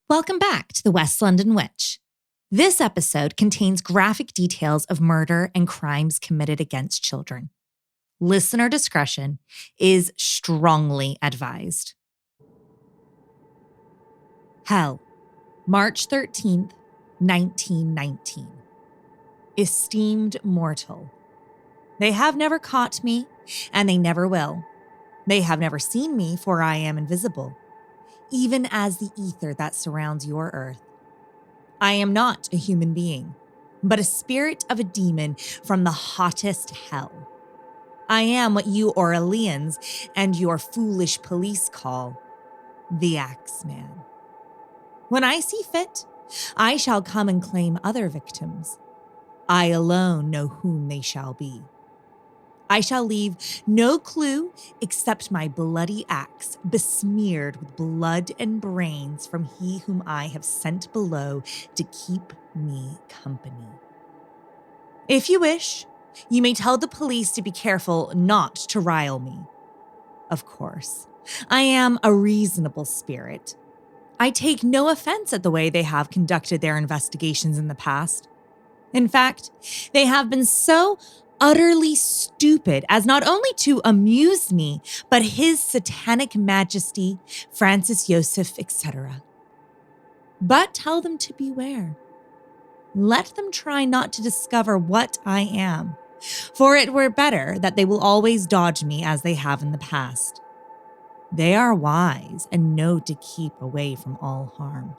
Welcome back to the West London Witch. This episode contains graphic details of murder and crimes committed against children. Listener discretion is strongly advised. Hell, March 13th, 1919. Esteemed mortal. They have never caught me, and they never will. They have never seen me, for I am invisible, even as the ether that surrounds your earth. I am not a human being, but a spirit of a demon from the hottest hell. I am what you Orleans and your foolish police call the Axeman. When I see fit, I shall come and claim other victims. I alone know whom they shall be. I shall leave no clue except my bloody axe besmeared with blood and brains from he whom I have sent below to keep me company. If you wish, you may tell the police to be careful not to rile me. Of course, I am a reasonable spirit. I take no offense at the way they have conducted their investigations in the past. In fact, they have been so utterly stupid as not only to amuse me, but His Satanic Majesty, Francis Joseph, etc. But tell them to beware. Let them try not to discover what I am, for it were better that they will always dodge me as they have in the past. They are wise and know to keep away from all harm.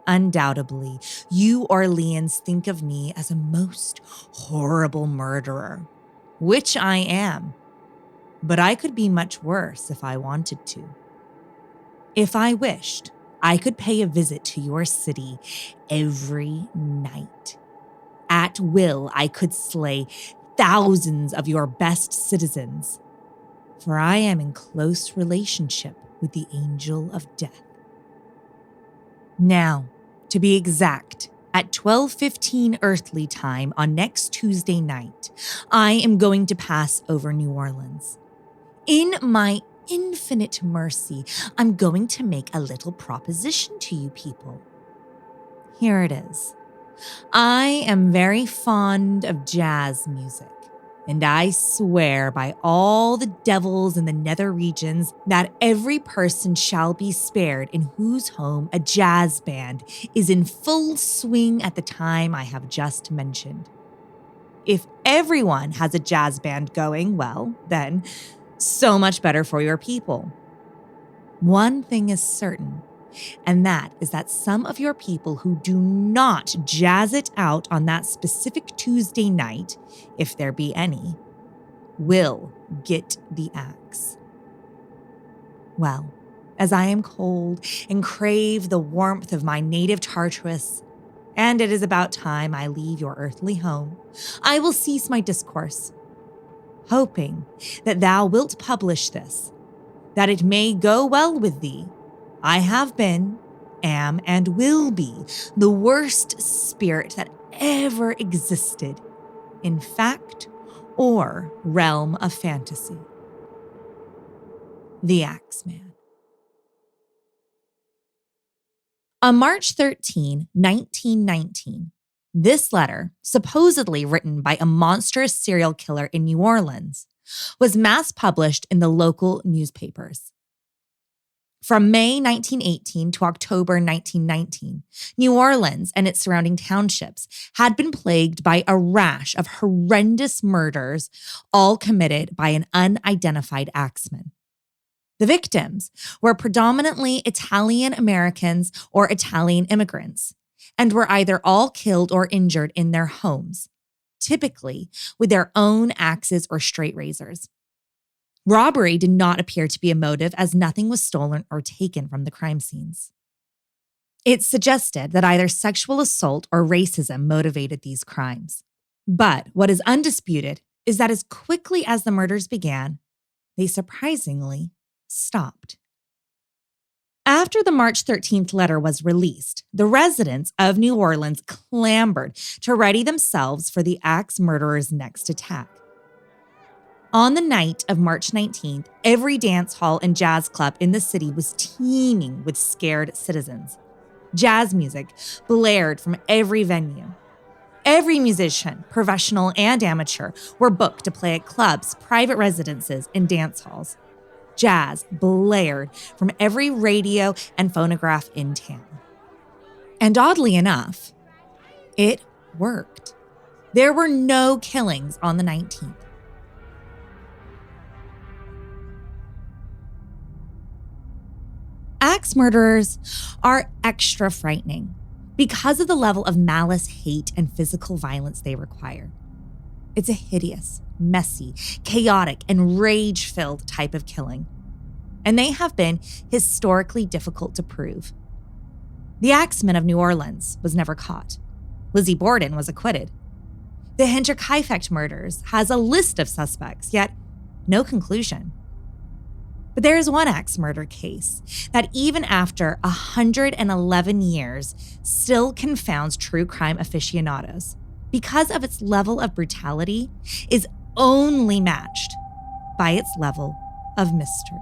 Undoubtedly, you Orleans think of me as a most horrible murderer, which I am. But I could be much worse if I wanted to. If I wished, I could pay a visit to your city every night. At will, I could slay thousands of your best citizens, for I am in close relationship with the angel of death. Now, to be exact, at 12:15 earthly time on next Tuesday night, I am going to pass over New Orleans. In my infinite mercy, I'm going to make a little proposition to you people. Here it is. I am very fond of jazz music, and I swear by all the devils in the nether regions that every person shall be spared in whose home a jazz band is in full swing at the time I have just mentioned. If everyone has a jazz band going, well, then so much better for your people. One thing is certain, and that is that some of your people who do not jazz it out on that specific Tuesday night, if there be any, will get the axe. Well, as I am cold and crave the warmth of my native Tartarus, and it is about time I leave your earthly home, I will cease my discourse, hoping that thou wilt publish this, that it may go well with thee. I have been, am, and will be the worst spirit that ever existed, in fact or realm of fantasy. The Axeman. On March 13, 1919, this letter, supposedly written by a monstrous serial killer in New Orleans, was mass published in the local newspapers. From May 1918 to October 1919, New Orleans and its surrounding townships had been plagued by a rash of horrendous murders, all committed by an unidentified axeman. The victims were predominantly Italian Americans or Italian immigrants, and were either all killed or injured in their homes, typically with their own axes or straight razors. Robbery did not appear to be a motive, as nothing was stolen or taken from the crime scenes. It suggested that either sexual assault or racism motivated these crimes. But what is undisputed is that as quickly as the murders began, they surprisingly stopped. After the March 13th letter was released, the residents of New Orleans clamored to ready themselves for the axe murderer's next attack. On the night of March 19th, every dance hall and jazz club in the city was teeming with scared citizens. Jazz music blared from every venue. Every musician, professional and amateur, were booked to play at clubs, private residences, and dance halls. Jazz blared from every radio and phonograph in town. And oddly enough, it worked. There were no killings on the 19th. Axe murderers are extra frightening because of the level of malice, hate, and physical violence they require. It's a hideous, messy, chaotic, and rage-filled type of killing. And they have been historically difficult to prove. The Axeman of New Orleans was never caught. Lizzie Borden was acquitted. The Hinterkaifeck murders has a list of suspects, yet no conclusion. But there is one axe murder case that even after 111 years still confounds true crime aficionados because of its level of brutality is only matched by its level of mystery.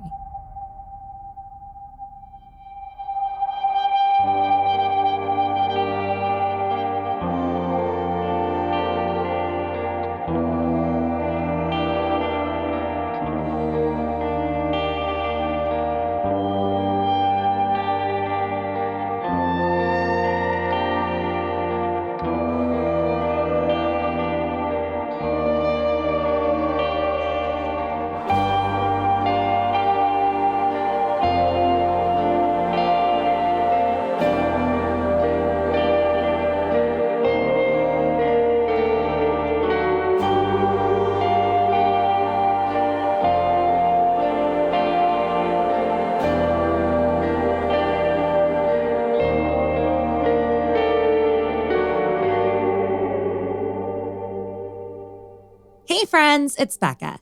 Hey friends, it's Becca.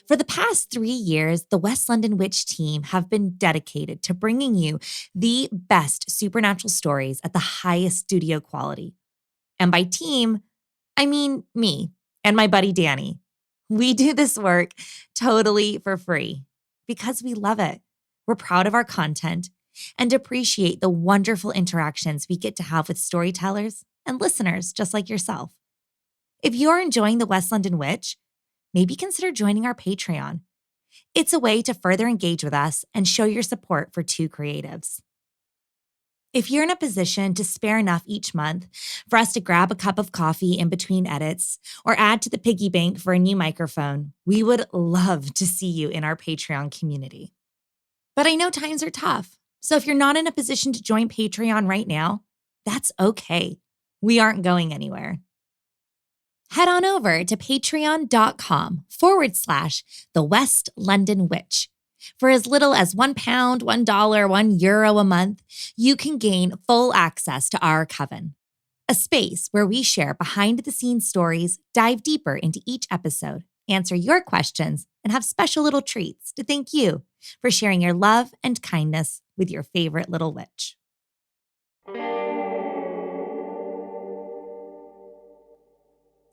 For the past 3 years, the West London Witch team have been dedicated to bringing you the best supernatural stories at the highest studio quality. And by team, I mean me and my buddy Danny. We do this work totally for free because we love it. We're proud of our content and appreciate the wonderful interactions we get to have with storytellers and listeners just like yourself. If you're enjoying the West London Witch, maybe consider joining our Patreon. It's a way to further engage with us and show your support for two creatives. If you're in a position to spare enough each month for us to grab a cup of coffee in between edits or add to the piggy bank for a new microphone, we would love to see you in our Patreon community. But I know times are tough, so if you're not in a position to join Patreon right now, that's okay. We aren't going anywhere. Head on over to patreon.com/The West London Witch. For as little as £1, $1, €1 a month, you can gain full access to our coven, a space where we share behind-the-scenes stories, dive deeper into each episode, answer your questions, and have special little treats to thank you for sharing your love and kindness with your favorite little witch.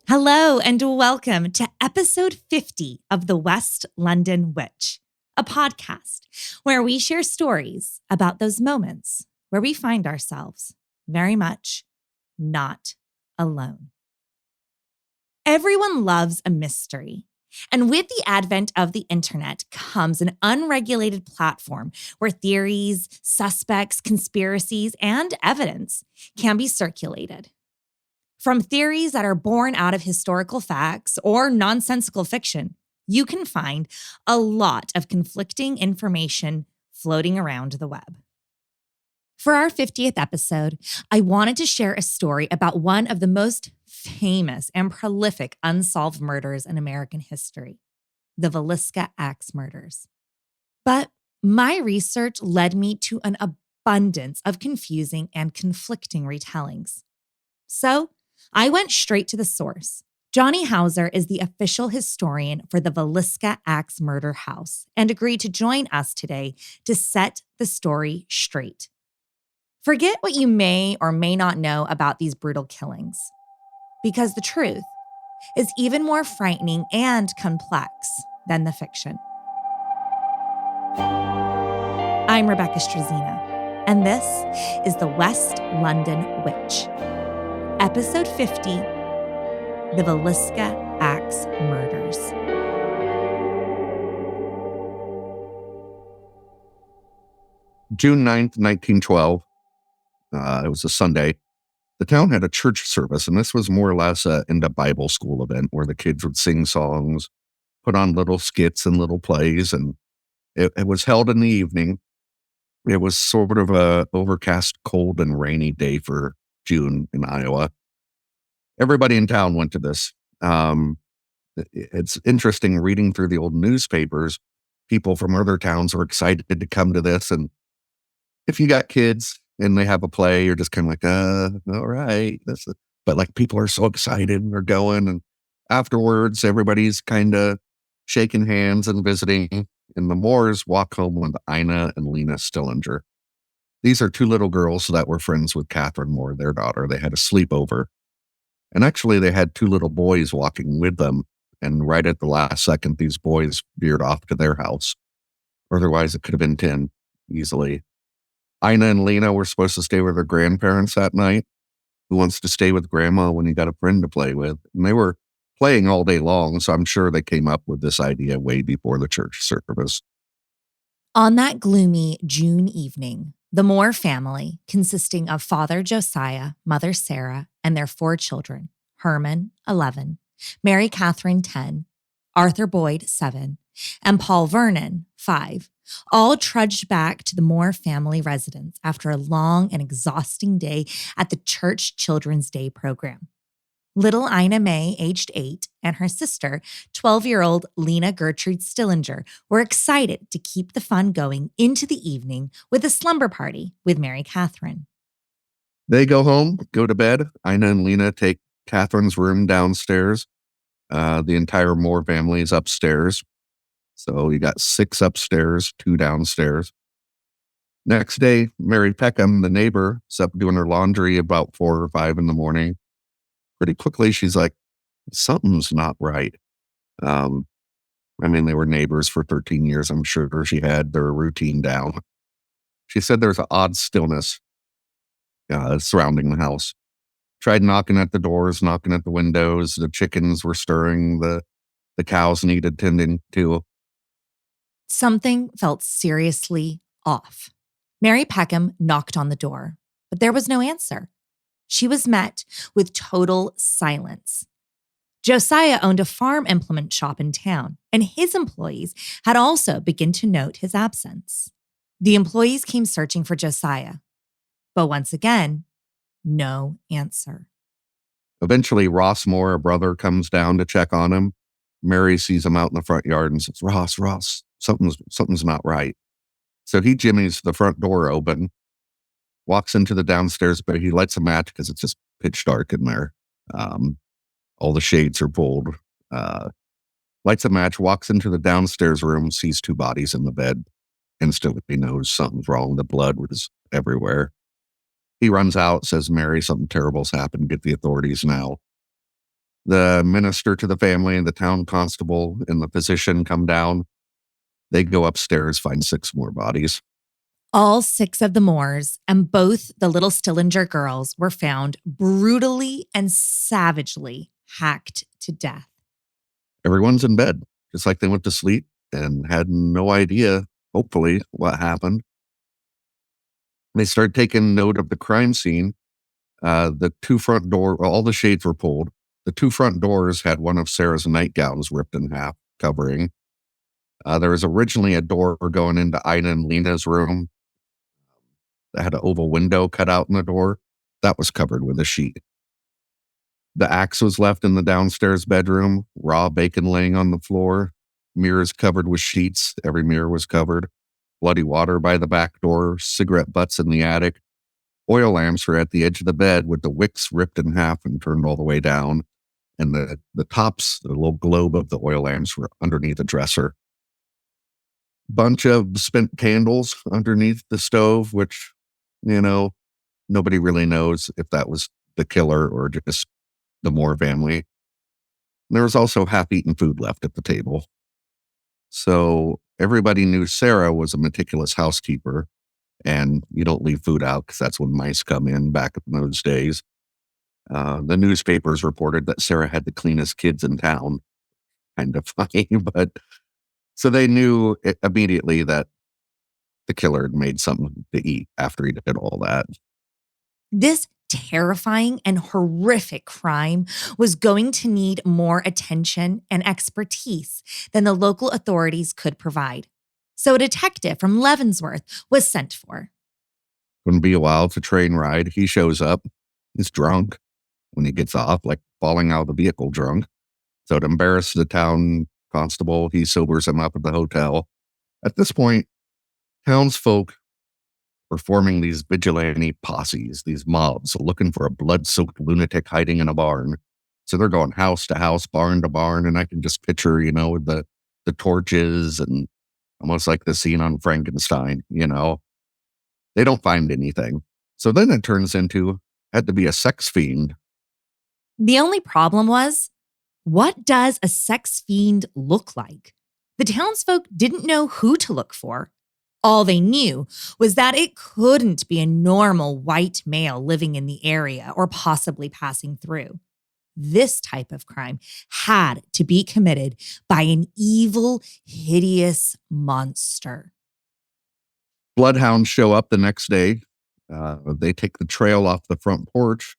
Hello and welcome to episode 50 of The West London Witch, a podcast where we share stories about those moments where we find ourselves very much not alone. Everyone loves a mystery, and with the advent of the internet comes an unregulated platform where theories, suspects, conspiracies, and evidence can be circulated. From theories that are born out of historical facts or nonsensical fiction, you can find a lot of conflicting information floating around the web. For our 50th episode, I wanted to share a story about one of the most famous and prolific unsolved murders in American history, the Villisca Axe Murders. But my research led me to an abundance of confusing and conflicting retellings. So, I went straight to the source. Johnny Hauser is the official historian for the Villisca Axe Murder House and agreed to join us today to set the story straight. Forget what you may or may not know about these brutal killings, because the truth is even more frightening and complex than the fiction. I'm Rebecca Strazina, and this is The West London Witch. Episode 50, The Villisca Axe Murders. June 9th, 1912. It was a Sunday. The town had a church service, and this was more or less a Bible school event where the kids would sing songs, put on little skits and little plays, and it was held in the evening. It was sort of a overcast, cold, and rainy day for June in Iowa. Everybody in town went to this. It's interesting reading through the old newspapers. People from other towns were excited to come to this, and if you got kids and they have a play, you're just kind of like, all right. But like people are so excited and they're going. And afterwards, everybody's kind of shaking hands and visiting. And the Moores walk home with Ina and Lena Stillinger. These are two little girls that were friends with Catherine Moore, their daughter. They had a sleepover. And actually, they had two little boys walking with them. And right at the last second, these boys veered off to their house. Otherwise, it could have been 10 easily. Ina and Lena were supposed to stay with their grandparents that night. Who wants to stay with grandma when you got a friend to play with? And they were playing all day long, so I'm sure they came up with this idea way before the church service. On that gloomy June evening, the Moore family, consisting of Father Josiah, Mother Sarah, and their 4 children, Herman, 11, Mary Catherine, 10, Arthur Boyd, 7, and Paul Vernon, 5, all trudged back to the Moore family residence after a long and exhausting day at the church Children's Day program. Little Ina May, aged 8, and her sister, 12-year-old Lena Gertrude Stillinger, were excited to keep the fun going into the evening with a slumber party with Mary Catherine. They go home, go to bed. Ina and Lena take Catherine's room downstairs. The entire Moore family is upstairs. So you got 6 upstairs, 2 downstairs. Next day, Mary Peckham, the neighbor, is up doing her laundry about 4 or 5 in the morning. Pretty quickly, she's like, something's not right. They were neighbors for 13 years. I'm sure she had their routine down. She said there's an odd stillness surrounding the house. Tried knocking at the doors, knocking at the windows. The chickens were stirring. The cows needed tending to. Something felt seriously off. Mary Peckham knocked on the door, but there was no answer. She was met with total silence. Josiah owned a farm implement shop in town, and his employees had also begun to note his absence. The employees came searching for Josiah, but once again, no answer. Eventually, Ross Moore, a brother, comes down to check on him. Mary sees him out in the front yard and says, Ross, something's not right. So he jimmies the front door open, walks into the downstairs, but he lights a match because it's just pitch dark in there. All the shades are pulled. Lights a match, walks into the downstairs room, sees 2 bodies in the bed. Instantly knows something's wrong. The blood was everywhere. He runs out, says, Mary, something terrible's happened. Get the authorities now. The minister to the family and the town constable and the physician come down. They go upstairs, find 6 more bodies. All 6 of the Moores and both the little Stillinger girls were found brutally and savagely hacked to death. Everyone's in bed, just like they went to sleep and had no idea, hopefully, what happened. They started taking note of the crime scene. The 2 front doors, all the shades were pulled. The 2 front doors had one of Sarah's nightgowns ripped in half, covering. There was originally a door going into Ina and Lena's room that had an oval window cut out in the door. That was covered with a sheet. The axe was left in the downstairs bedroom, raw bacon laying on the floor, mirrors covered with sheets. Every mirror was covered. Bloody water by the back door, cigarette butts in the attic. Oil lamps were at the edge of the bed with the wicks ripped in half and turned all the way down. And the tops, the little globe of the oil lamps were underneath the dresser. Bunch of spent candles underneath the stove, which, nobody really knows if that was the killer or just the Moore family. There was also half-eaten food left at the table. So everybody knew Sarah was a meticulous housekeeper, and you don't leave food out because that's when mice come in back in those days. The newspapers reported that Sarah had the cleanest kids in town. Kind of funny, but so they knew immediately that the killer had made something to eat after he did all that. This terrifying and horrific crime was going to need more attention and expertise than the local authorities could provide. So a detective from Leavenworth was sent for. Going to be a while. It's a train ride. He shows up. He's drunk when he gets off, like falling out of the vehicle drunk. So to embarrass the town constable, he sobers him up at the hotel. At this point, townsfolk were forming these vigilante posses, these mobs, looking for a blood-soaked lunatic hiding in a barn. So they're going house to house, barn to barn, and I can just picture, with the torches and almost like the scene on Frankenstein, They don't find anything. So then it turns into, had to be a sex fiend. The only problem was, what does a sex fiend look like? The townsfolk didn't know who to look for. All they knew was that it couldn't be a normal white male living in the area or possibly passing through. This type of crime had to be committed by an evil, hideous monster. Bloodhounds show up the next day. They take the trail off the front porch,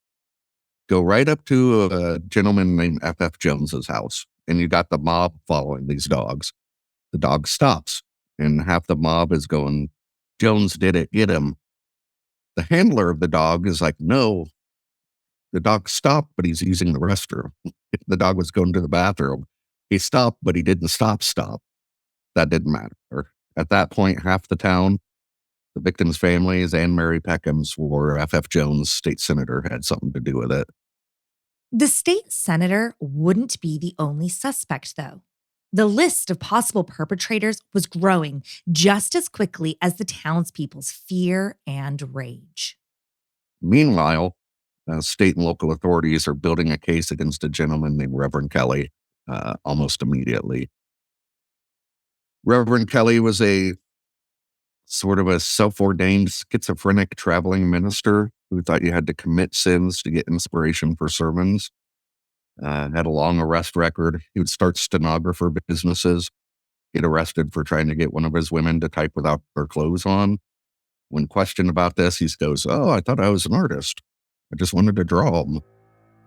go right up to a gentleman named F.F. Jones's house, and you got the mob following these dogs. The dog stops, and half the mob is going, "Jones did it, get him." The handler of the dog is like, "No, the dog stopped, but he's using the restroom." The dog was going to the bathroom. He stopped, but he didn't stop. That didn't matter. At that point, half the town, the victims' families, and Mary Peckham swore F.F. Jones, state senator, had something to do with it. The state senator wouldn't be the only suspect, though. The list of possible perpetrators was growing just as quickly as the townspeople's fear and rage. Meanwhile, state and local authorities are building a case against a gentleman named Reverend Kelly almost immediately. Reverend Kelly was a sort of a self-ordained schizophrenic traveling minister who thought you had to commit sins to get inspiration for sermons. Had a long arrest record. He would start stenographer businesses, get arrested for trying to get one of his women to type without their clothes on. When questioned about this, he goes, "Oh, I thought I was an artist. I just wanted to draw them."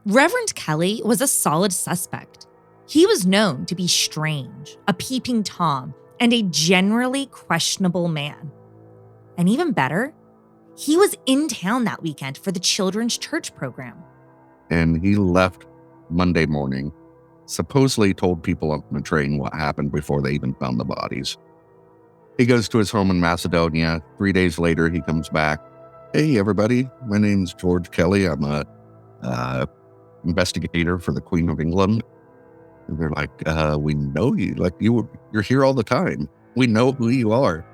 Reverend Kelly was a solid suspect. He was known to be strange, a peeping Tom, and a generally questionable man. And even better, he was in town that weekend for the children's church program. And he left Monday morning, supposedly told people on the train what happened before they even found the bodies. He goes to his home in Macedonia. 3 days later, he comes back. "Hey, everybody, my name's George Kelly. I'm a investigator for the Queen of England." And they're like, "We know you. Like, you're here all the time. We know who you are."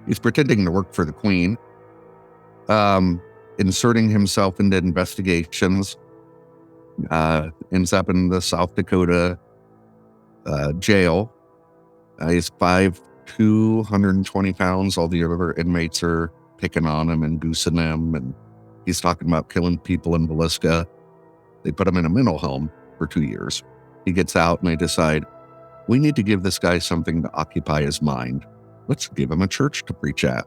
He's pretending to work for the Queen, inserting himself into investigations. Ends up in the South Dakota jail. He's 5'2", 120 pounds. All the other inmates are picking on him and goosing him, and he's talking about killing people in Villisca. They put him in a mental home for 2 years. He gets out and they decide, we need to give this guy something to occupy his mind. Let's give him a church to preach at.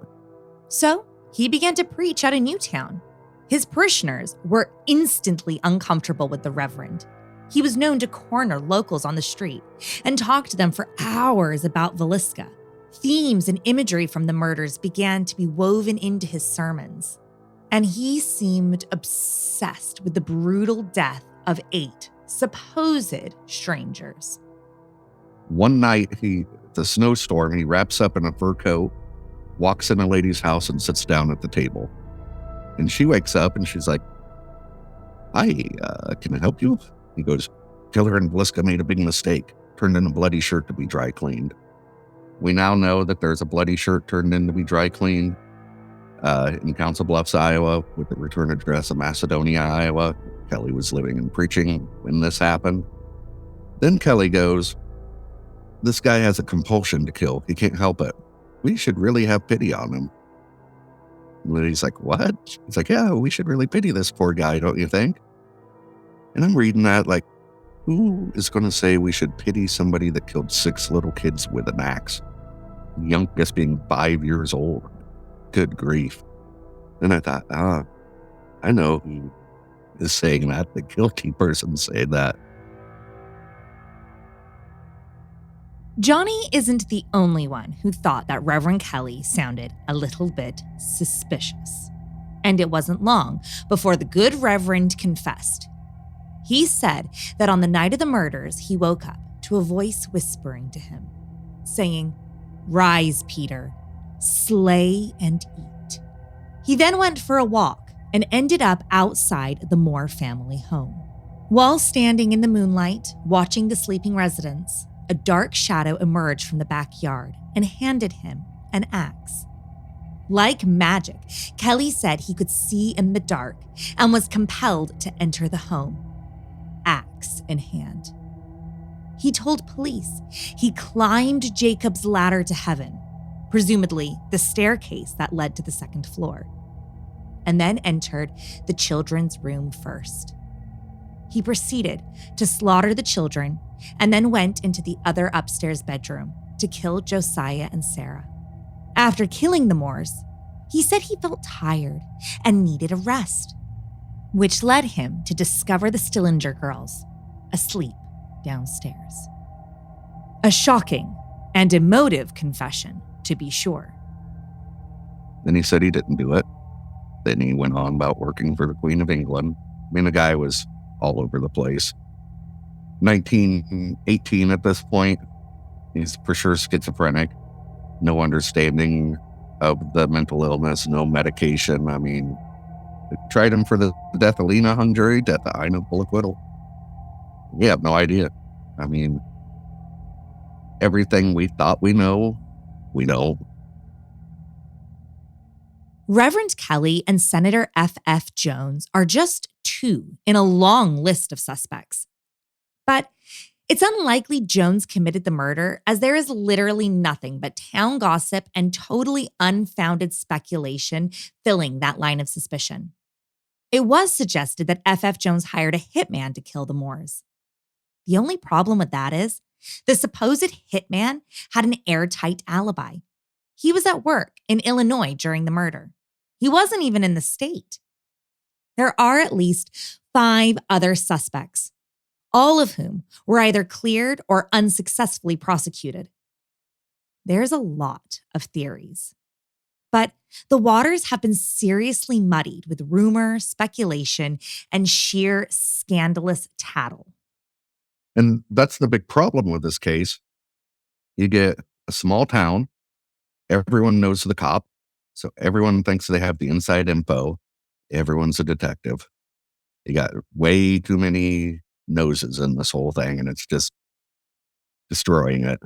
So he began to preach at a new town. His parishioners were instantly uncomfortable with the Reverend. He was known to corner locals on the street and talk to them for hours about Villisca. Themes and imagery from the murders began to be woven into his sermons. And he seemed obsessed with the brutal death of 8 supposed strangers. One night, the snowstorm, he wraps up in a fur coat, walks in a lady's house and sits down at the table. And she wakes up and she's like, "Hi, can I help you?" He goes, "Killer in Villisca made a big mistake, turned in a bloody shirt to be dry cleaned." We now know that there's a bloody shirt turned in to be dry cleaned in Council Bluffs, Iowa, with the return address of Macedonia, Iowa. Kelly was living and preaching when this happened. Then Kelly goes, This guy has a compulsion to kill. He can't help it. We should really have pity on him. And he's like, what? He's like, yeah, we should really pity this poor guy, don't you think? And I'm reading that like, who is going to say we should pity somebody that killed 6 little kids with an axe? The youngest being 5 years old. Good grief. And I thought, I know who is saying that. The guilty person saying that. Johnny isn't the only one who thought that Reverend Kelly sounded a little bit suspicious. And it wasn't long before the good Reverend confessed. He said that on the night of the murders, he woke up to a voice whispering to him, saying, "Rise, Peter, slay and eat." He then went for a walk and ended up outside the Moore family home. While standing in the moonlight, watching the sleeping residents, a dark shadow emerged from the backyard and handed him an axe. Like magic, Kelly said he could see in the dark and was compelled to enter the home, axe in hand. He told police he climbed Jacob's ladder to heaven, presumably the staircase that led to the second floor, and then entered the children's room first. He proceeded to slaughter the children and then went into the other upstairs bedroom to kill Josiah and Sarah. After killing the Moores, he said he felt tired and needed a rest, which led him to discover the Stillinger girls asleep downstairs. A shocking and emotive confession, to be sure. Then he said he didn't do it. Then he went on about working for the Queen of England. I mean, the guy was all over the place. 1918 at this point. He's for sure schizophrenic. No understanding of the mental illness, no medication. I mean, they tried him for the death of Lena, hung jury, death of Ina, full acquittal. We have no idea. I mean, everything we thought we know, we know. Reverend Kelly and Senator F.F. Jones are just 2 in a long list of suspects. But it's unlikely Jones committed the murder, as there is literally nothing but town gossip and totally unfounded speculation filling that line of suspicion. It was suggested that F.F. Jones hired a hitman to kill the Moores. The only problem with that is the supposed hitman had an airtight alibi. He was at work in Illinois during the murder. He wasn't even in the state. There are at least 5 other suspects, all of whom were either cleared or unsuccessfully prosecuted. There's a lot of theories, but the waters have been seriously muddied with rumor, speculation, and sheer scandalous tattle. And that's the big problem with this case. You get a small town. Everyone knows the cop. So everyone thinks they have the inside info. Everyone's a detective. You got way too many noses in this whole thing, and it's just destroying it.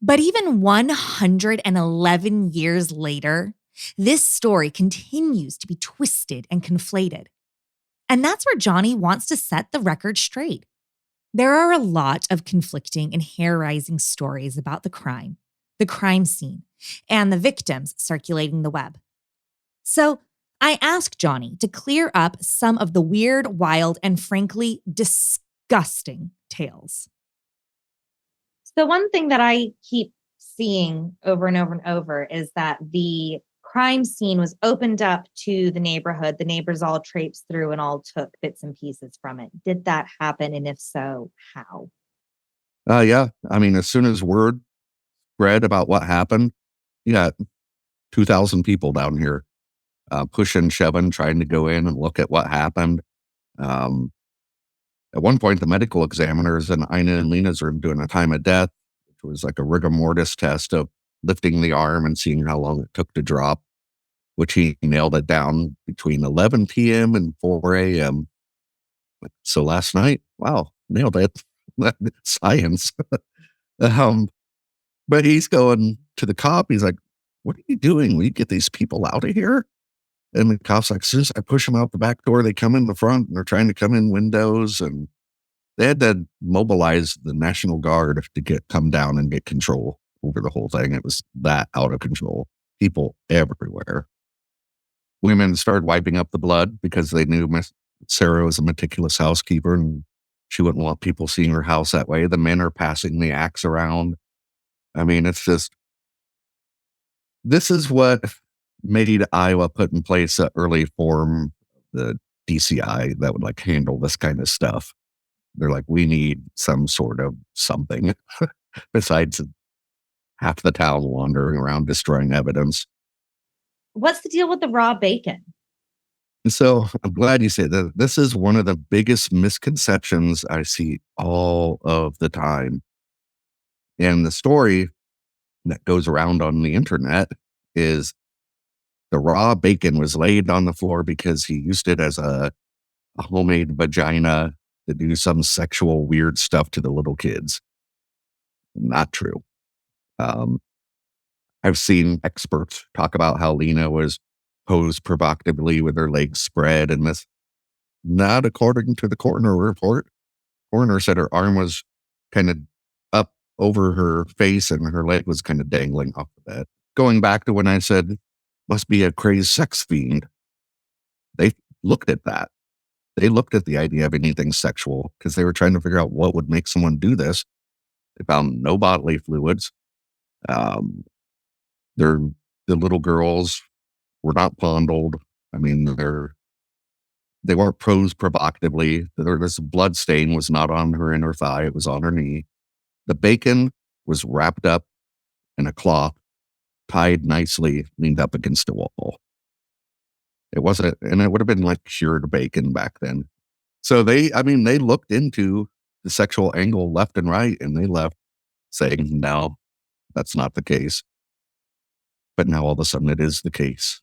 But even 111 years later, this story continues to be twisted and conflated. And that's where Johnny wants to set the record straight. There are a lot of conflicting and hair-raising stories about the crime scene, and the victims circulating the web. So I asked Johnny to clear up some of the weird, wild, and frankly disgusting tales. So one thing that I keep seeing over and over and over is that the crime scene was opened up to the neighborhood. The neighbors all traipsed through and all took bits and pieces from it. Did that happen? And if so, how? Yeah. I mean, as soon as word spread about what happened, you got 2,000 people down here pushing, shoving, trying to go in and look at what happened. At one point, the medical examiners in Ina and Lena's room doing a time of death, which was like a rigor mortis test of lifting the arm and seeing how long it took to drop, which he nailed it down between 11 p.m. and 4 a.m. So last night, wow, nailed it. Science. But he's going to the cop. He's like, what are you doing? Will you get these people out of here? And the cop's like, as soon as I push them out the back door, they come in the front and they're trying to come in windows. And They had to mobilize the National Guard to come down and get control over the whole thing. It was that out of control. People everywhere. Women started wiping up the blood because they knew Miss Sarah was a meticulous housekeeper and she wouldn't want people seeing her house that way. The men are passing the axe around. I mean, it's just, this is what made Iowa put in place an early form, the DCI, that would like handle this kind of stuff. They're like, we need some sort of something besides half the town wandering around destroying evidence. What's the deal with the raw bacon? And so I'm glad you said that. This is one of the biggest misconceptions I see all of the time. And the story that goes around on the internet is the raw bacon was laid on the floor because he used it as a homemade vagina to do some sexual weird stuff to the little kids. Not true. Um, I've seen experts talk about how Lena was posed provocatively with her legs spread and this. Not according to the coroner report. Coroner said her arm was kind of up over her face and her leg was kind of dangling off the bed. Going back to when I said, must be a crazed sex fiend, they looked at that. They looked at the idea of anything sexual because they were trying to figure out what would make someone do this. They found no bodily fluids. Um, they're, the little girls were not fondled. I mean, they weren't posed provocatively. This blood stain was not on her inner thigh. It was on her knee. The bacon was wrapped up in a cloth, tied nicely, leaned up against a wall. It wasn't, and it would have been like cured bacon back then. So they looked into the sexual angle left and right, and they left saying, no, that's not the case. But now all of a sudden it is the case.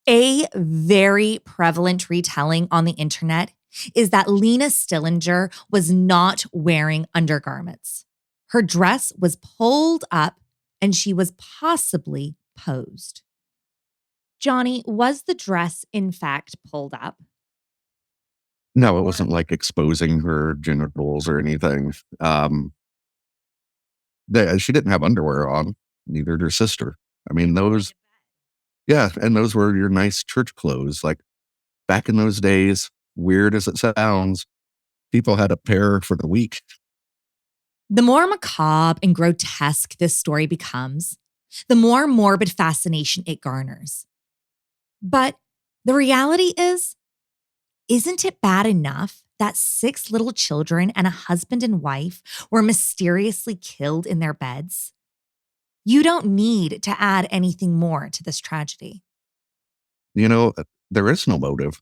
A very prevalent retelling on the internet is that Lena Stillinger was not wearing undergarments. Her dress was pulled up and she was possibly posed. Johnny, was the dress in fact pulled up? No, it wasn't like exposing her genitals or anything. She didn't have underwear on, neither did her sister. I mean, yeah, and those were your nice church clothes. Like back in those days, weird as it sounds, people had a pair for the week. The more macabre and grotesque this story becomes, the more morbid fascination it garners. But the reality is, isn't it bad enough that 6 little children and a husband and wife were mysteriously killed in their beds? You don't need to add anything more to this tragedy. You know, there is no motive.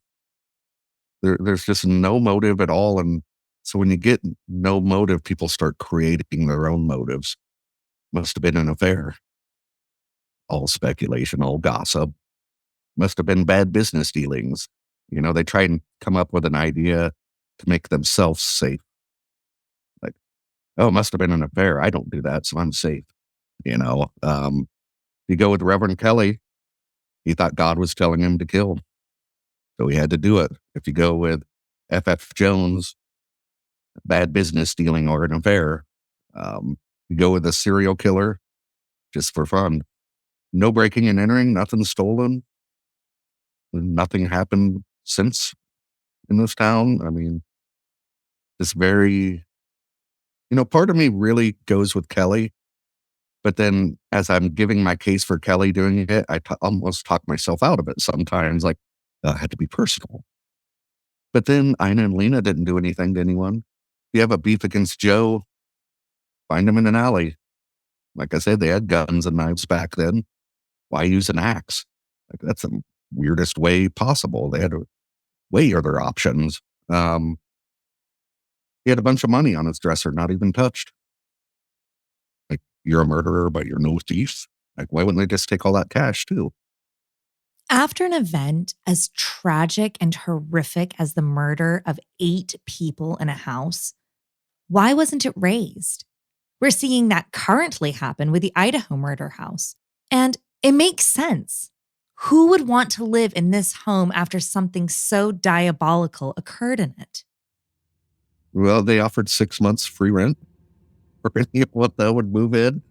There's just no motive at all. And so when you get no motive, people start creating their own motives. Must have been an affair. All speculation, all gossip. Must have been bad business dealings. You know, they try and come up with an idea to make themselves safe. Like, oh, it must have been an affair. I don't do that, so I'm safe. You know, you go with Reverend Kelly, he thought God was telling him to kill. So he had to do it. If you go with F.F. Jones, bad business dealing or an affair. You go with a serial killer just for fun. No breaking and entering, nothing stolen. Nothing happened since in this town. I mean, this very, part of me really goes with Kelly. But then as I'm giving my case for Kelly doing it, I almost talk myself out of it sometimes. Like, it had to be personal. But then Ina and Lena didn't do anything to anyone. If you have a beef against Joe, find him in an alley. Like I said, they had guns and knives back then. Why use an axe? Like, that's the weirdest way possible. They had way other options. He had a bunch of money on his dresser, not even touched. Like, you're a murderer, but you're no thief. Like, why wouldn't they just take all that cash too? After an event as tragic and horrific as the murder of 8 people in a house, why wasn't it raised? We're seeing that currently happen with the Idaho murder house. And it makes sense. Who would want to live in this home after something so diabolical occurred in it? Well, they offered 6 months free rent for anyone that would move in.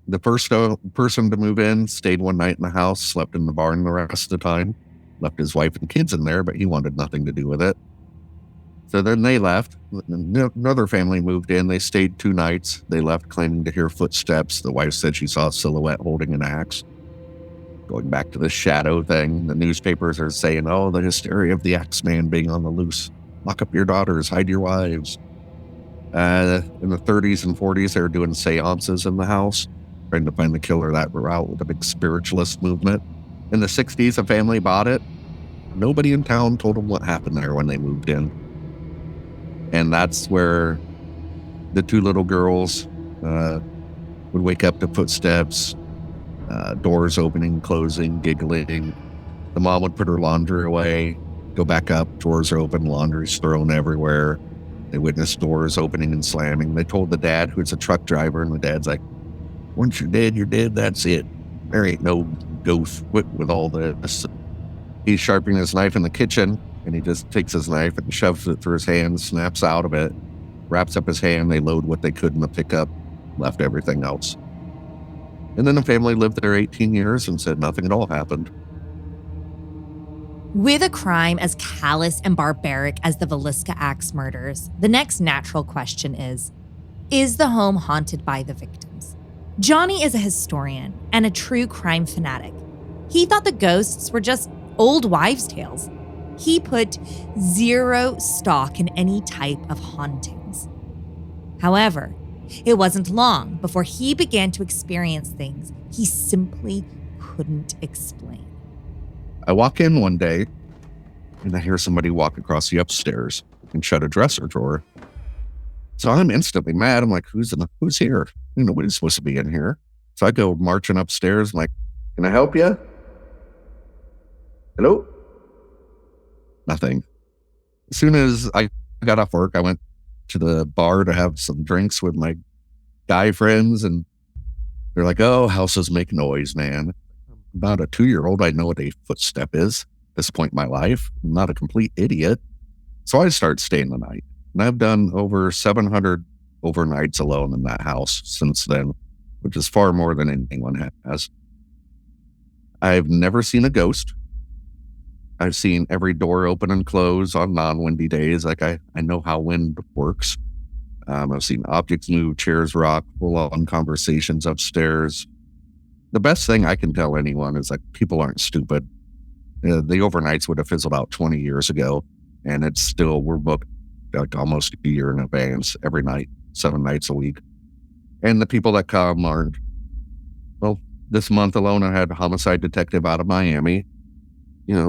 The first person to move in stayed one night in the house, slept in the barn the rest of the time, left his wife and kids in there, but he wanted nothing to do with it. So then they left. Another family moved in. They stayed 2 nights. They left claiming to hear footsteps. The wife said she saw a silhouette holding an axe. Going back to the shadow thing, the newspapers are saying, oh, the hysteria of the axe man being on the loose. Lock up your daughters, hide your wives. In the 30s and 40s, they were doing seances in the house, trying to find the killer that route with a big spiritualist movement. In the 60s, a family bought it. Nobody in town told them what happened there when they moved in. And that's where the 2 little girls would wake up to footsteps, doors opening, closing, giggling. The mom would put her laundry away, go back up, drawers are open, laundry's thrown everywhere. They witnessed doors opening and slamming. They told the dad, who's a truck driver, and the dad's like, once you're dead, that's it. There ain't no ghost with all this. He's sharpening his knife in the kitchen, and he just takes his knife and shoves it through his hand, snaps out of it, wraps up his hand. They load what they could in the pickup, left everything else. And then the family lived there 18 years and said nothing at all happened. With a crime as callous and barbaric as the Villisca Axe Murders, the next natural question is the home haunted by the victims? Johnny is a historian and a true crime fanatic. He thought the ghosts were just old wives' tales. He put zero stock in any type of hauntings. However, it wasn't long before he began to experience things he simply couldn't explain. I walk in one day, and I hear somebody walk across the upstairs and shut a dresser drawer. So I'm instantly mad. I'm like, who's here? Nobody's supposed to be in here. So I go marching upstairs. I'm like, can I help you? Hello? Nothing. As soon as I got off work, I went to the bar to have some drinks with my guy friends, and they're like, oh, houses make noise, man. About a 2-year-old, I know what a footstep is at this point in my life. I'm not a complete idiot. So I started staying the night. And I've done over 700 overnights alone in that house since then, which is far more than anyone has. I've never seen a ghost. I've seen every door open and close on non-windy days. Like I know how wind works. I've seen objects move, chairs rock, full-on conversations upstairs. The best thing I can tell anyone is like people aren't stupid. The overnights would have fizzled out 20 years ago, and it's still, we're booked like almost a year in advance every night, 7 nights a week. And the people that come aren't. Well, this month alone, I had a homicide detective out of Miami,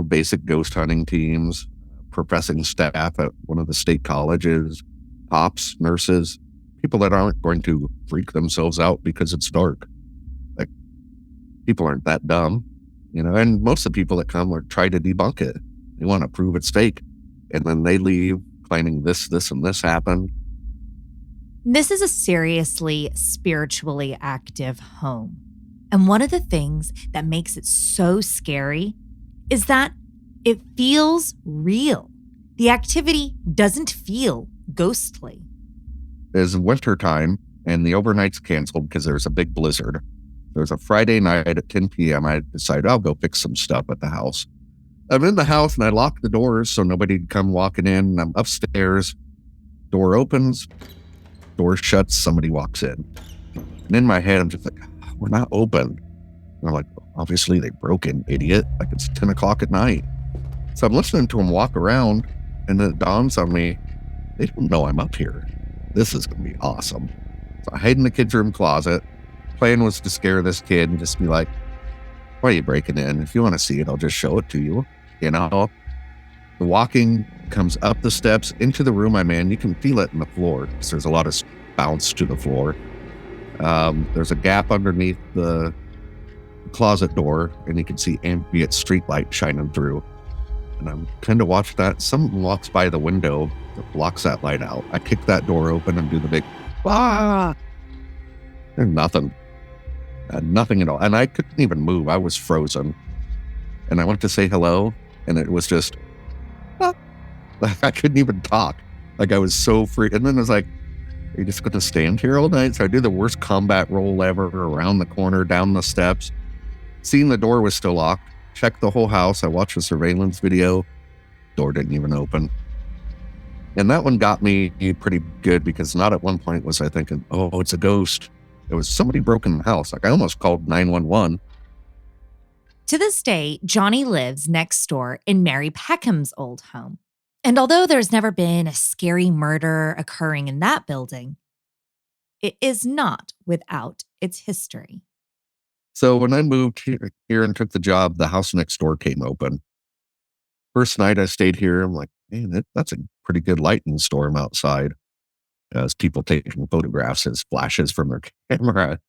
basic ghost hunting teams, professing staff at one of the state colleges, cops, nurses, people that aren't going to freak themselves out because it's dark. Like, people aren't that dumb, and most of the people that come are try to debunk it. They want to prove it's fake. And then they leave claiming this, and this happened. This is a seriously spiritually active home. And one of the things that makes it so scary is that it feels real. The activity doesn't feel ghostly. It's wintertime, and the overnight's canceled because there's a big blizzard. There's a Friday night at 10 p.m. I decided I'll go fix some stuff at the house. I'm in the house, and I lock the doors so nobody'd come walking in. I'm upstairs. Door opens. Door shuts. Somebody walks in. And in my head, I'm just like, we're not open. And I'm like, obviously they broke in, idiot. Like it's 10 o'clock at night. So I'm listening to them walk around, and then it dawns on me, they don't know I'm up here. This is going to be awesome. So I hide in the kid's room closet. Plan was to scare this kid and just be like, why are you breaking in? If you want to see it, I'll just show it to you. The walking comes up the steps into the room I'm in. You can feel it in the floor because there's a lot of bounce to the floor. There's a gap underneath the closet door, and you can see ambient street light shining through. And I'm kind of watching that. Someone walks by the window that blocks that light out. I kick that door open and do the big, ah! There's nothing. Nothing at all. And I couldn't even move. I was frozen. And I went to say hello, and it was just, ah! I couldn't even talk. Like I was so free. And then I was like, are you just going to stand here all night? So I do the worst combat roll ever, around the corner, down the steps. Seeing the door was still locked. Checked the whole house. I watched a surveillance video. Door didn't even open. And that one got me pretty good because not at one point was I thinking, oh, it's a ghost. It was somebody broke in the house. Like I almost called 911. To this day, Johnny lives next door in Mary Peckham's old home. And although there's never been a scary murder occurring in that building, it is not without its history. So when I moved here and took the job, the house next door came open. First night I stayed here, I'm like, man, that's a pretty good lighting storm outside. As people taking photographs as flashes from their camera.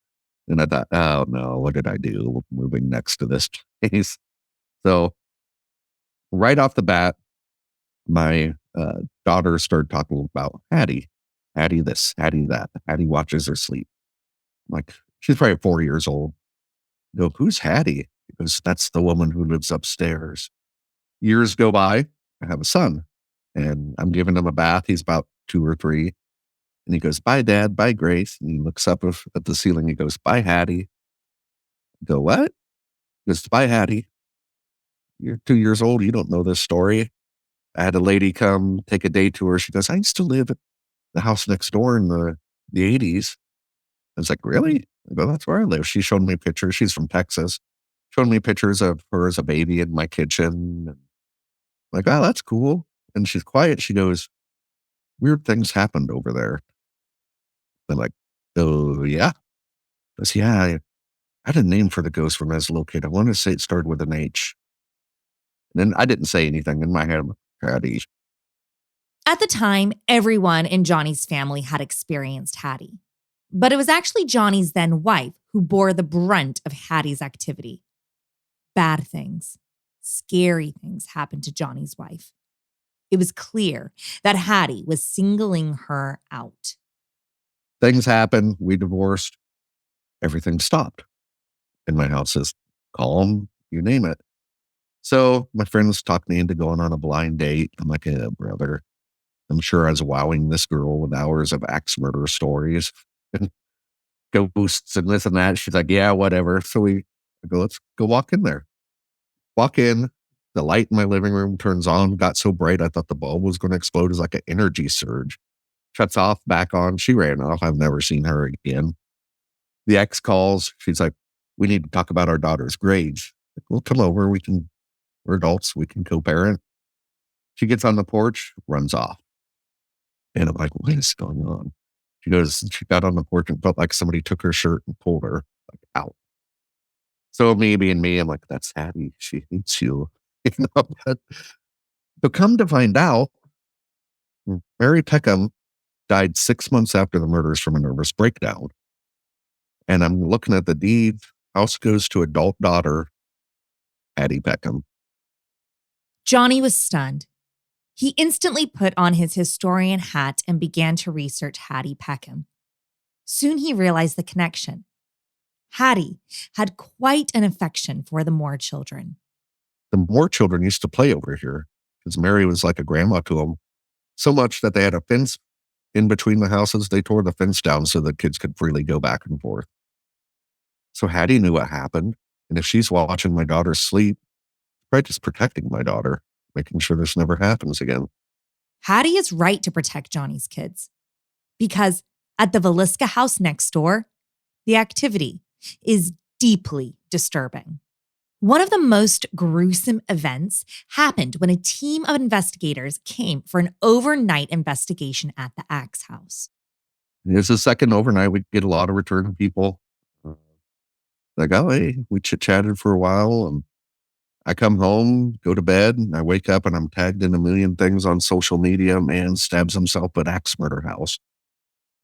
And I thought, oh no, what did I do moving next to this place? So right off the bat, my daughter started talking about Hattie. Hattie this, Hattie that. Hattie watches her sleep. I'm like, she's probably 4 years old. I go, who's Hattie? Because that's the woman who lives upstairs. Years go by, I have a son, and I'm giving him a bath. He's about 2 or 3. And he goes, bye, Dad, bye, Grace. And he looks up at the ceiling. He goes, bye, Hattie. I go, what? He goes, bye, Hattie. You're 2 years old. You don't know this story. I had a lady come take a day tour. She goes, I used to live at the house next door in the 80s. I was like, really? I go, that's where I live. She showed me pictures. She's from Texas. Showed me pictures of her as a baby in my kitchen. I'm like, oh, that's cool. And she's quiet. She goes, weird things happened over there. I'm like, oh, yeah? She goes, yeah, I had a name for the ghost when I was a little kid. I want to say it started with an H. And then I didn't say anything in my head. I'm like, Hattie. At the time, everyone in Johnny's family had experienced Hattie. But it was actually Johnny's then wife who bore the brunt of Hattie's activity. Bad things, scary things happened to Johnny's wife. It was clear that Hattie was singling her out. Things happened. We divorced. Everything stopped. And my house is calm, you name it. So my friends talked me into going on a blind date. I'm like, brother, I'm sure I was wowing this girl with hours of axe murder stories and ghosts and this and that. She's like, yeah, whatever. So I go, let's go walk in there. Walk in. The light in my living room turns on, got so bright I thought the bulb was going to explode as like an energy surge. Shuts off, back on. She ran off. I've never seen her again. The ex calls. She's like, we need to talk about our daughter's grades. Like, well, come over. We're adults. We can co-parent. She gets on the porch, runs off. And I'm like, what is going on? She got on the porch and felt like somebody took her shirt and pulled her like out. So me being me, I'm like, that's Hattie. She hates you. So come to find out, Mary Peckham died 6 months after the murders from a nervous breakdown. And I'm looking at the deed. House goes to adult daughter, Hattie Peckham. Johnny was stunned. He instantly put on his historian hat and began to research Hattie Peckham. Soon he realized the connection. Hattie had quite an affection for the Moore children. The Moore children used to play over here because Mary was like a grandma to them. So much that they had a fence in between the houses. They tore the fence down so the kids could freely go back and forth. So Hattie knew what happened. And if she's watching my daughter sleep, right, just protecting my daughter, making sure this never happens again. Hattie is right to protect Johnny's kids because at the Villisca house next door, the activity is deeply disturbing. One of the most gruesome events happened when a team of investigators came for an overnight investigation at the Axe House. It's the second overnight. We get a lot of return people. Like, oh, hey, we chit-chatted for a while. And I come home, go to bed, and I wake up and I'm tagged in a million things on social media. Man stabs himself at Axe Murder House.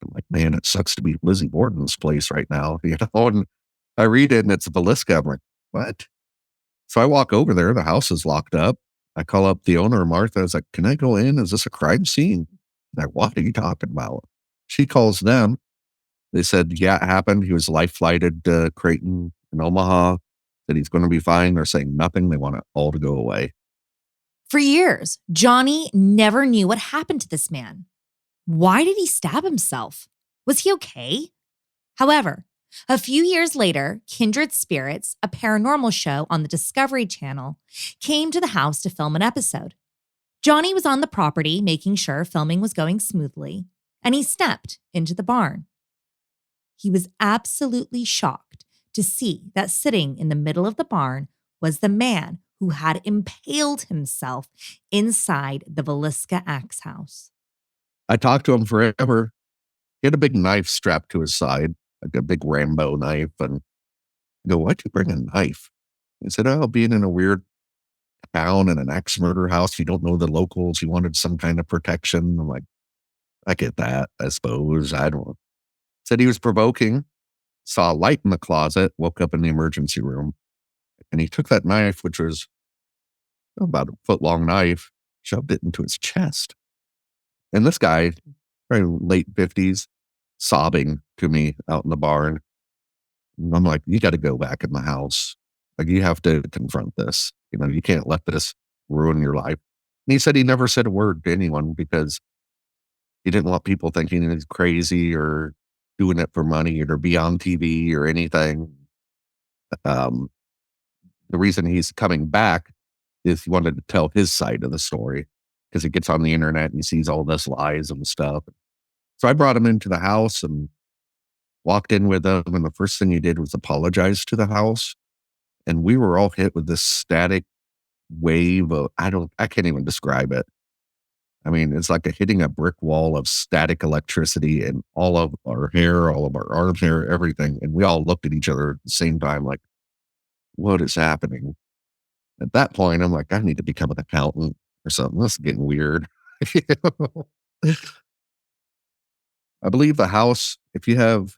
I'm like, man, it sucks to be Lizzie Borden's place right now. And I read it and it's Villisca. I'm like, what? So I walk over there. The house is locked up. I call up the owner, Martha. I was like, can I go in? Is this a crime scene? Like, what are you talking about? She calls them. They said, yeah, it happened. He was life flighted to Creighton in Omaha. That he's going to be fine. They're saying nothing. They want it all to go away. For years, Johnny never knew what happened to this man. Why did he stab himself? Was he okay? However, a few years later, Kindred Spirits, a paranormal show on the Discovery Channel, came to the house to film an episode. Johnny was on the property making sure filming was going smoothly, and he stepped into the barn. He was absolutely shocked to see that sitting in the middle of the barn was the man who had impaled himself inside the Villisca Axe house. I talked to him forever. He had a big knife strapped to his side, like a big Rambo knife. And I go, why'd you bring a knife? He said, oh, being in a weird town and an axe murder house, you don't know the locals. You wanted some kind of protection. I'm like, I get that, I suppose. I don't know. Said he was provoking, saw a light in the closet, woke up in the emergency room. And he took that knife, which was about a foot-long knife, shoved it into his chest. And this guy, probably late 50s, sobbing to me out in the barn. And I'm like, you got to go back in the house. Like, you have to confront this. You know, you can't let this ruin your life. And he said he never said a word to anyone because he didn't want people thinking he was crazy or doing it for money or to be on TV or anything. Um, the reason he's coming back is he wanted to tell his side of the story because he gets on the internet and he sees all this lies and stuff. So I brought him into the house and walked in with him. And the first thing he did was apologize to the house. And we were all hit with this static wave of, I can't even describe it. I mean, it's like hitting a brick wall of static electricity and all of our hair, all of our arms hair, everything. And we all looked at each other at the same time, like, what is happening? At that point, I'm like, I need to become an accountant or something. This is getting weird. You know? I believe the house, if you have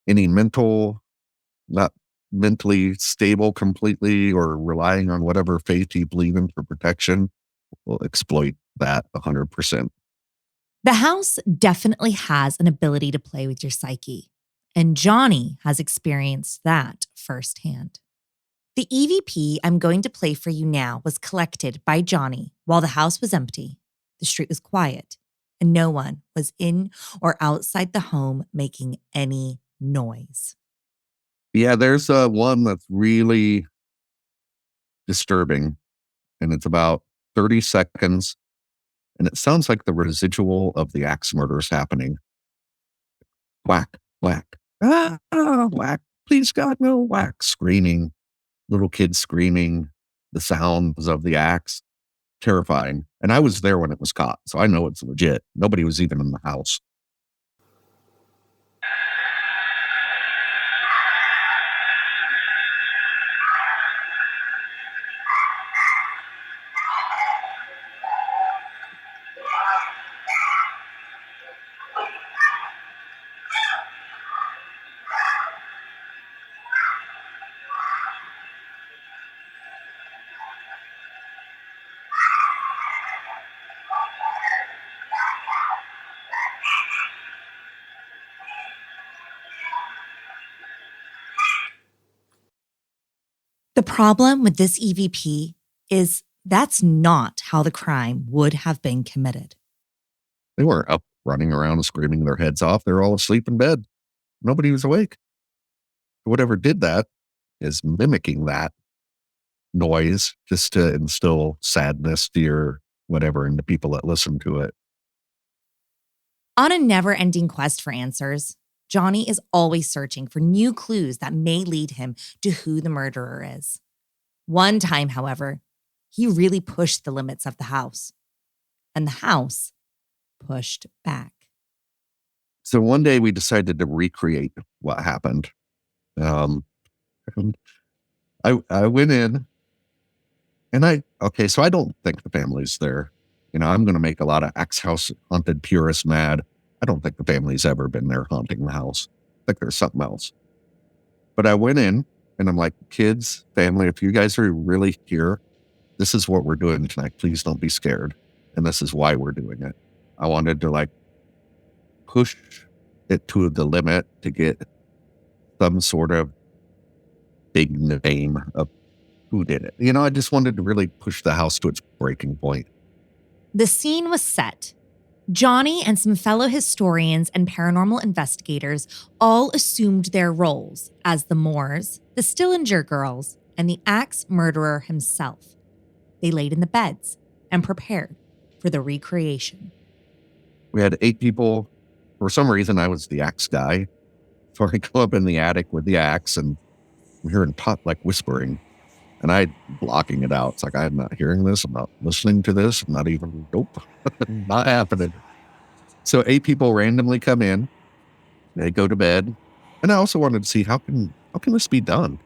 any not mentally stable completely or relying on whatever faith you believe in for protection, will exploit that 100%. The house definitely has an ability to play with your psyche, and Johnny has experienced that firsthand. The EVP I'm going to play for you now was collected by Johnny while the house was empty, the street was quiet, and no one was in or outside the home making any noise. Yeah, there's one that's really disturbing, and it's about 30 seconds, and it sounds like the residual of the axe murders happening. Whack, whack, whack, please God, no, whack, screaming, little kids screaming, the sounds of the axe, terrifying. And I was there when it was caught, so I know it's legit. Nobody was even in the house. The problem with this EVP is that's not how the crime would have been committed. They weren't up running around screaming their heads off. They were all asleep in bed. Nobody was awake. Whatever did that is mimicking that noise just to instill sadness, fear, whatever, into people that listen to it. On a never-ending quest for answers, Johnny is always searching for new clues that may lead him to who the murderer is. One time, however, he really pushed the limits of the house, and the house pushed back. So one day we decided to recreate what happened. And I went in and so I don't think the family's there. You know, I'm going to make a lot of ex-house haunted purists mad. I don't think the family's ever been there haunting the house. I think there's something else. But I went in and I'm like, kids, family, if you guys are really here, this is what we're doing tonight. Please don't be scared. And this is why we're doing it. I wanted to push it to the limit to get some sort of big name of who did it. You know, I just wanted to really push the house to its breaking point. The scene was set. Johnny and some fellow historians and paranormal investigators all assumed their roles as the Moores, the Stillinger girls, and the axe murderer himself. They laid in the beds and prepared for the recreation. We had 8 people. For some reason, I was the axe guy. So I go up in the attic with the axe, and I'm hearing Tot like whispering, and I'm blocking it out. It's like, I'm not hearing this. I'm not listening to this. I'm not even, nope, not happening. So 8 people randomly come in. They go to bed. And I also wanted to see, how can this be done?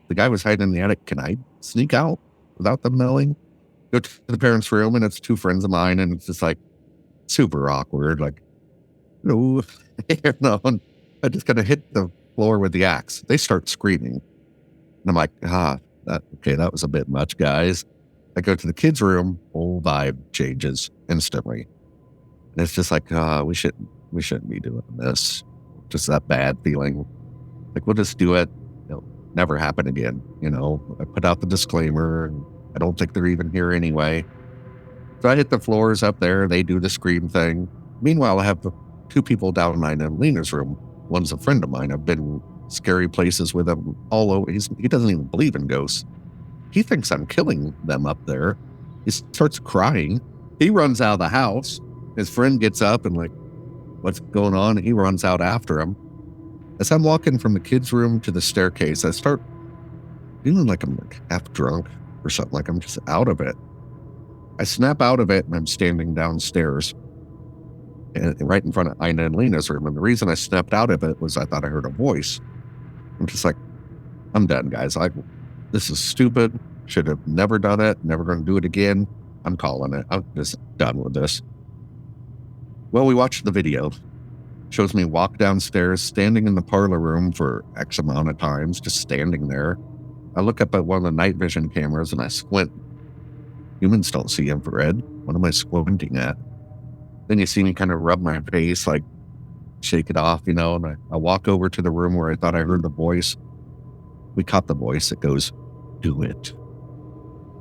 The guy was hiding in the attic. Can I sneak out without them knowing? Go to the parents' room, and it's 2 friends of mine, and it's just like super awkward. Like, no, no. And I just kind of hit the floor with the axe. They start screaming. And I'm like, that was a bit much, guys. I go to the kids' room, whole vibe changes instantly. And it's just like, we shouldn't be doing this. Just that bad feeling. Like, we'll just do it. It'll never happen again. You know, I put out the disclaimer, and I don't think they're even here anyway. So I hit the floors up there. They do the scream thing. Meanwhile, I have the 2 people down in mine and Lena's room. One's a friend of mine. I've been scary places with him all over. He doesn't even believe in ghosts. He thinks I'm killing them up there. He starts crying. He runs out of the house. His friend gets up and like, what's going on? He runs out after him. As I'm walking from the kids' room to the staircase, I start feeling like I'm like half drunk or something, like I'm just out of it. I snap out of it, and I'm standing downstairs and right in front of Ina and Lena's room. And the reason I snapped out of it was I thought I heard a voice. I'm just like, I'm done, guys. This is stupid. Should have never done it. Never going to do it again. I'm calling it. I'm just done with this. Well, we watched the video. Shows me walk downstairs, standing in the parlor room for X amount of times, just standing there. I look up at one of the night vision cameras and I squint. Humans don't see infrared. What am I squinting at? Then you see me kind of rub my face, like shake it off, you know, and I walk over to the room where I thought I heard the voice. We caught the voice that goes, do it.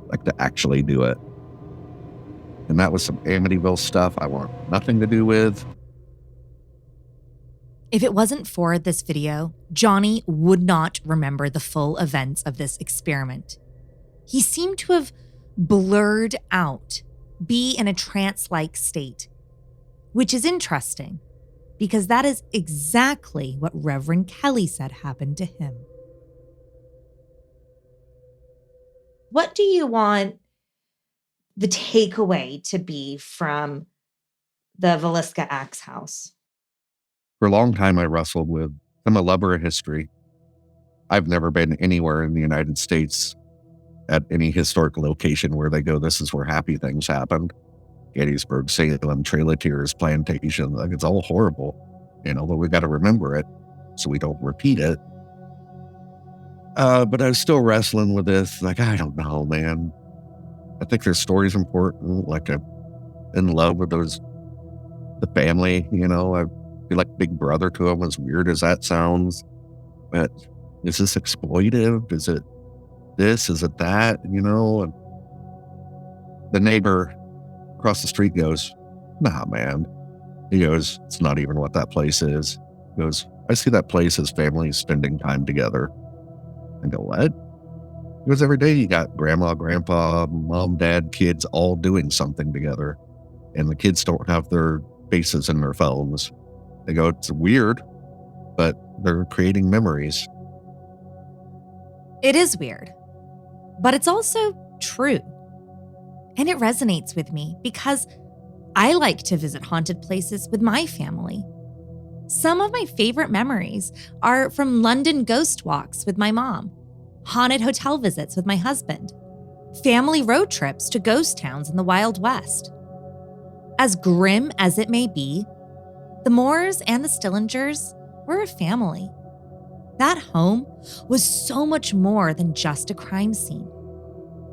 Like, to actually do it. And that was some Amityville stuff I want nothing to do with. If it wasn't for this video, Johnny would not remember the full events of this experiment. He seemed to have blurred out, be in a trance-like state, which is interesting because that is exactly what Reverend Kelly said happened to him. What do you want the takeaway to be from the Villisca Axe house? For a long time, I wrestled with, I'm a lover of history. I've never been anywhere in the United States at any historical location where they go, this is where happy things happened. Gettysburg, Salem, Trail of Tears, Plantation, like, it's all horrible, you know, but we got to remember it so we don't repeat it. But I was still wrestling with this. Like, I don't know, man. I think their story's important. Like, I'm in love with the family, you know. I feel like big brother to them, as weird as that sounds. But is this exploitive? Is it this? Is it that? You know? And the neighbor across the street goes, nah, man. He goes, it's not even what that place is. He goes, I see that place as families spending time together. I go, what? Because every day you got grandma, grandpa, mom, dad, kids all doing something together. And the kids don't have their faces in their phones. They go, it's weird, but they're creating memories. It is weird, but it's also true. And it resonates with me because I like to visit haunted places with my family. Some of my favorite memories are from London ghost walks with my mom, haunted hotel visits with my husband, family road trips to ghost towns in the Wild West. As grim as it may be, the Moores and the Stillingers were a family. That home was so much more than just a crime scene,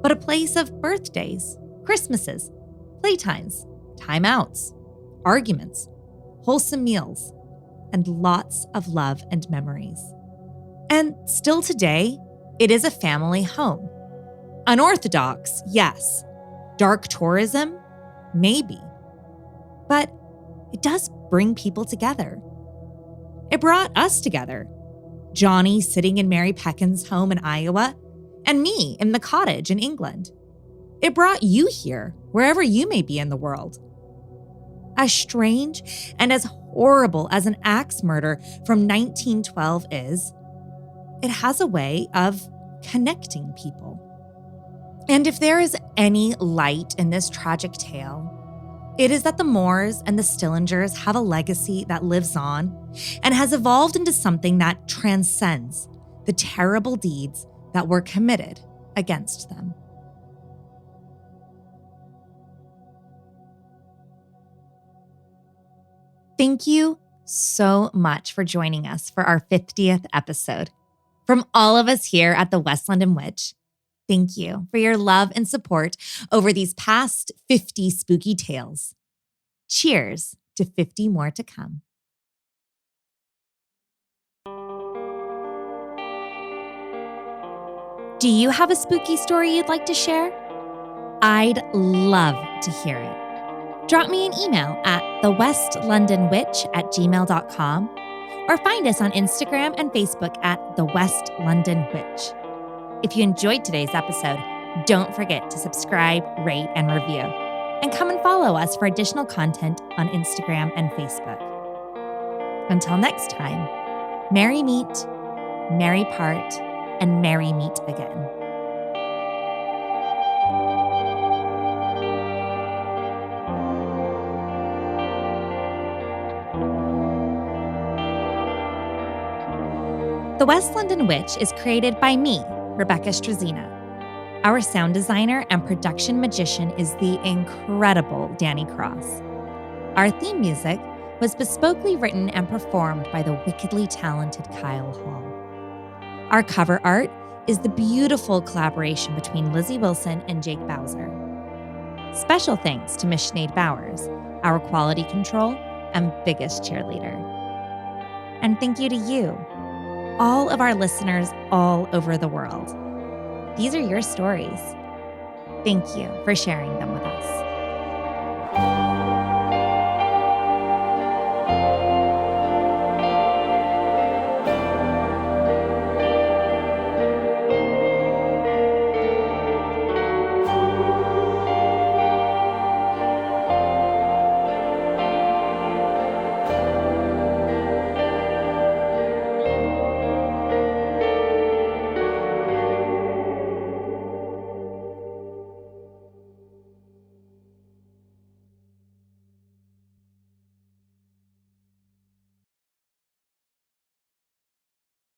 but a place of birthdays, Christmases, playtimes, timeouts, arguments, wholesome meals, and lots of love and memories. And still today, it is a family home. Unorthodox, yes. Dark tourism, maybe. But it does bring people together. It brought us together. Johnny sitting in Mary Peckin's home in Iowa, and me in the cottage in England. It brought you here, wherever you may be in the world. As strange and as horrible as an axe murder from 1912 is, it has a way of connecting people. And if there is any light in this tragic tale, it is that the Moores and the Stillingers have a legacy that lives on and has evolved into something that transcends the terrible deeds that were committed against them. Thank you so much for joining us for our 50th episode. From all of us here at the West London Witch, thank you for your love and support over these past 50 spooky tales. Cheers to 50 more to come. Do you have a spooky story you'd like to share? I'd love to hear it. Drop me an email at thewestlondonwitch@gmail.com or find us on Instagram and Facebook at The West London Witch. If you enjoyed today's episode, don't forget to subscribe, rate, and review. And come and follow us for additional content on Instagram and Facebook. Until next time, merry meet, merry part, and merry meet again. The West London Witch is created by me, Rebecca Strazina. Our sound designer and production magician is the incredible Danny Cross. Our theme music was bespokely written and performed by the wickedly talented Kyle Hall. Our cover art is the beautiful collaboration between Lizzie Wilson and Jake Bowser. Special thanks to Miss Sinead Bowers, our quality control and biggest cheerleader. And thank you to you, all of our listeners all over the world. These are your stories. Thank you for sharing them with us.